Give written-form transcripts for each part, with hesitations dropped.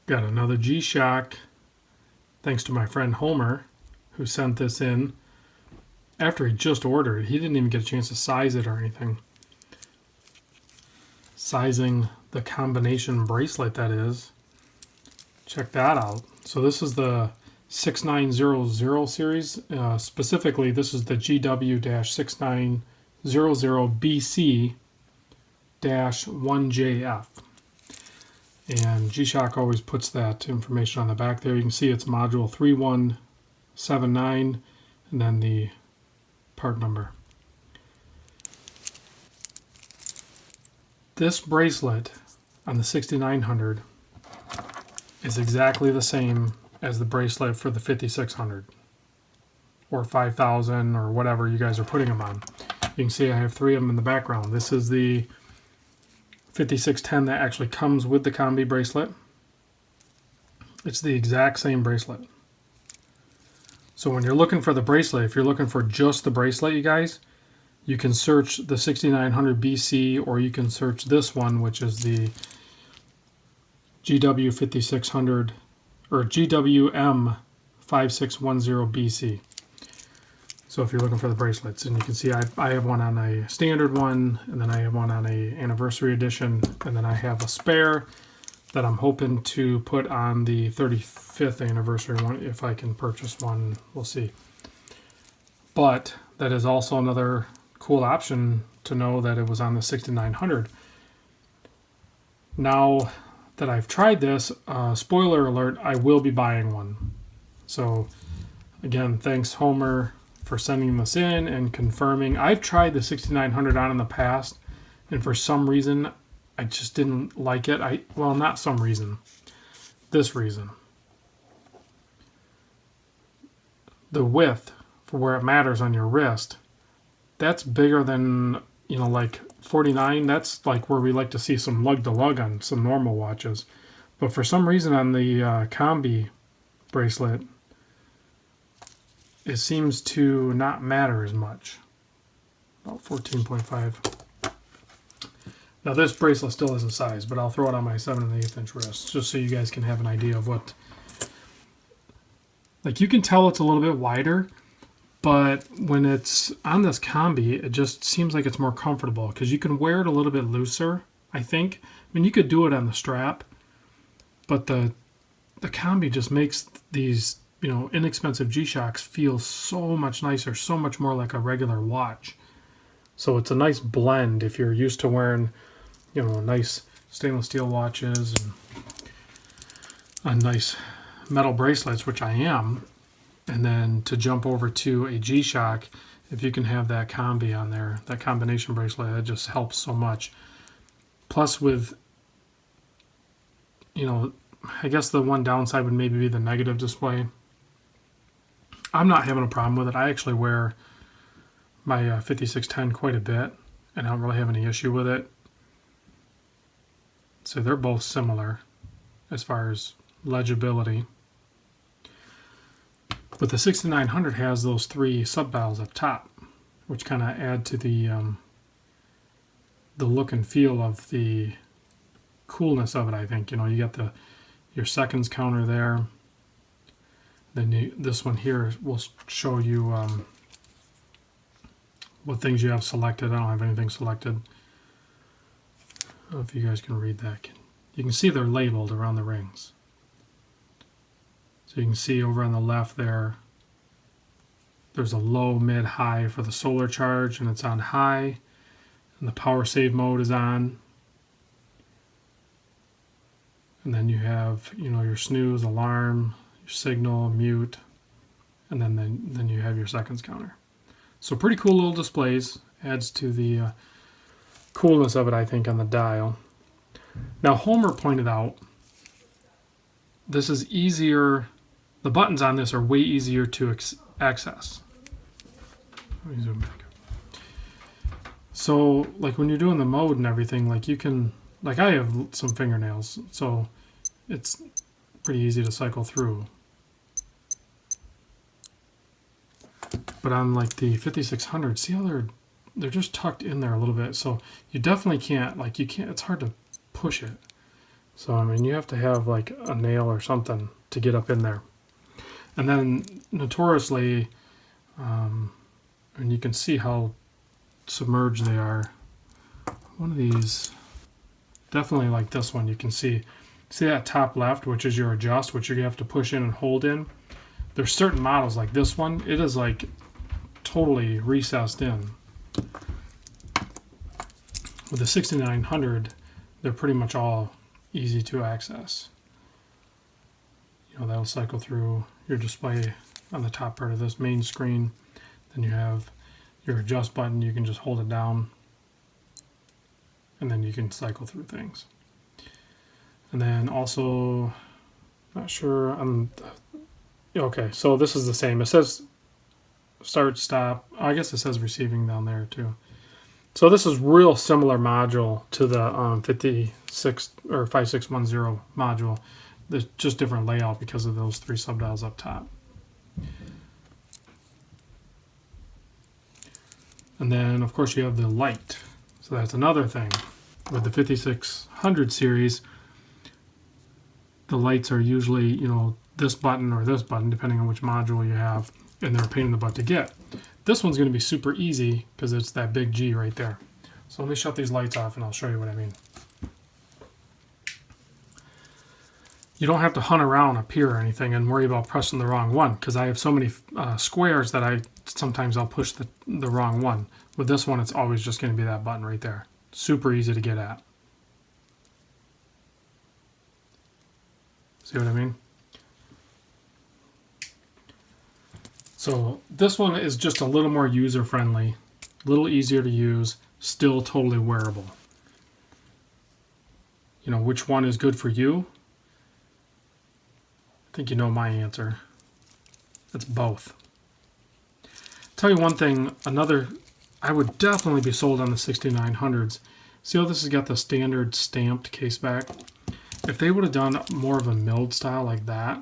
Got another G-Shock, thanks to my friend Homer, who sent this in after he just ordered it. He didn't even get a chance to size it or anything. Sizing the combination bracelet, that is. Check that out. So this is the 6900 series. Specifically, this is the gw-6900bc-1jf. And G-Shock always puts that information on the back there. You can see it's module 3179 and then the part number. This bracelet on the 6900 is exactly the same as the bracelet for the 5600 or 5000 or whatever you guys are putting them on. You can see I have three of them in the background. This is the 5610 that actually comes with the combi bracelet. It's the exact same bracelet. So when you're looking for the bracelet, if you're looking for just the bracelet, you guys, you can search the 6900bc, or you can search this one, which is the gw5600 or gw-5610bc. So if you're looking for the bracelets, and you can see I have one on a standard one, and then I have one on a anniversary edition, and then I have a spare that I'm hoping to put on the 35th anniversary one. If I can purchase one, we'll see. But that is also another cool option to know that it was on the 6900. Now that I've tried this, spoiler alert, I will be buying one. So again, thanks Homer for sending this in and confirming. I've tried the 6900 on in the past, and for some reason I just didn't like it. Well, not some reason, this reason. The width for where it matters on your wrist, that's bigger than, you know, like 49. That's like where we like to see some lug-to-lug on some normal watches. But for some reason on the combi bracelet, it seems to not matter as much. About 14.5. Now this bracelet still isn't sized, but I'll throw it on my 7 1/8 inch wrist just so you guys can have an idea of what. Like, you can tell it's a little bit wider, but when it's on this combi, it just seems like it's more comfortable because you can wear it a little bit looser, I think. I mean, you could do it on the strap, but the combi just makes these, you know, inexpensive G-Shocks feel so much nicer, so much more like a regular watch. So it's a nice blend if you're used to wearing, you know, nice stainless steel watches and nice metal bracelets, which I am, and then to jump over to a G-Shock, if you can have that combi on there, that combination bracelet, it just helps so much. Plus with, you know, I guess the one downside would maybe be the negative display. I'm not having a problem with it. I actually wear my 5610 quite a bit, and I don't really have any issue with it. So they're both similar as far as legibility. But the 6900 has those three sub-dials up top, which kind of add to the look and feel of the coolness of it, I think. You know, you got your seconds counter there. Then this one here will show you what things you have selected. I don't have anything selected. I don't know if you guys can read that. You can see they're labeled around the rings. So you can see over on the left there, there's a low, mid, high for the solar charge, and it's on high, and the power save mode is on. And then you have, you know, your snooze, alarm, your signal, mute, and then you have your seconds counter. So pretty cool little displays. Adds to the coolness of it, I think, on the dial. Now Homer pointed out this is easier. The buttons on this are way easier to access. Let me zoom back. So, like when you're doing the mode and everything, like you can, like I have some fingernails, so it's pretty easy to cycle through. But on like the 5600, see how they're just tucked in there a little bit, so you definitely can't, like you can't, it's hard to push it. So, I mean, you have to have like a nail or something to get up in there. And then notoriously, and you can see how submerged they are. One of these, definitely like this one, you can see that top left, which is your adjust, which you have to push in and hold in. There's certain models like this one, it is like totally recessed in. With the 6900, they're pretty much all easy to access. You know, that'll cycle through your display on the top part of this main screen. Then you have your adjust button, you can just hold it down and then you can cycle through things. And then also, not sure, okay, so this is the same. It says start, stop. I guess it says receiving down there too. So this is real similar module to the 56 or 5610 module. There's just different layout because of those 3 subdials up top. And then of course you have the light. So that's another thing. With the 5600 series, the lights are usually, you know, this button or this button, depending on which module you have, and they're a pain in the butt to get. This one's going to be super easy because it's that big G right there. So let me shut these lights off and I'll show you what I mean. You don't have to hunt around up here or anything and worry about pressing the wrong one, because I have so many squares that sometimes I'll push the wrong one. With this one, it's always just going to be that button right there. Super easy to get at. See what I mean? So this one is just a little more user-friendly, a little easier to use, still totally wearable. You know, which one is good for you? I think you know my answer. It's both. Tell you one thing, I would definitely be sold on the 6900s. See how this has got the standard stamped case back? If they would have done more of a milled style like that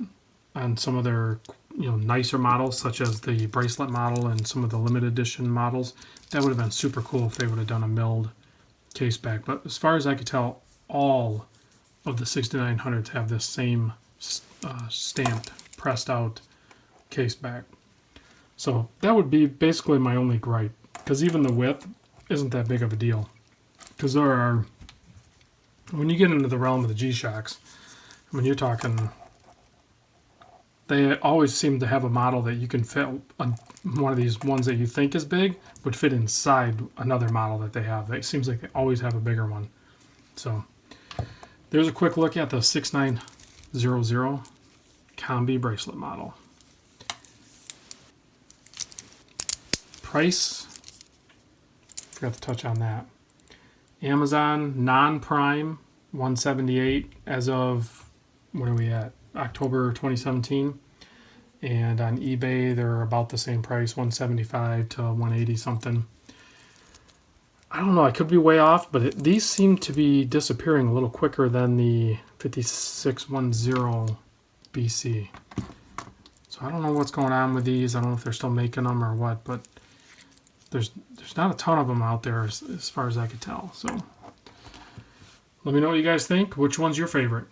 on some of their, you know, nicer models, such as the bracelet model and some of the limited edition models, that would have been super cool if they would have done a milled case back. But as far as I could tell, all of the 6900s have this same stamped, pressed out case back. So that would be basically my only gripe, because even the width isn't that big of a deal. Because there are, when you get into the realm of the G-Shocks, I mean, you're talking, they always seem to have a model that you can fit on one of these ones that you think is big would fit inside another model that they have. It seems like they always have a bigger one. So there's a quick look at the 6900 combi bracelet model. Price, forgot to touch on that. Amazon non-prime $178 as of, where are we at? October 2017. And on eBay they're about the same price, $175 to $180 something. I don't know, I could be way off, but these seem to be disappearing a little quicker than the 5610bc. So I don't know what's going on with these. I don't know if they're still making them or what, but there's not a ton of them out there as far as I could tell. So let me know what you guys think. Which one's your favorite?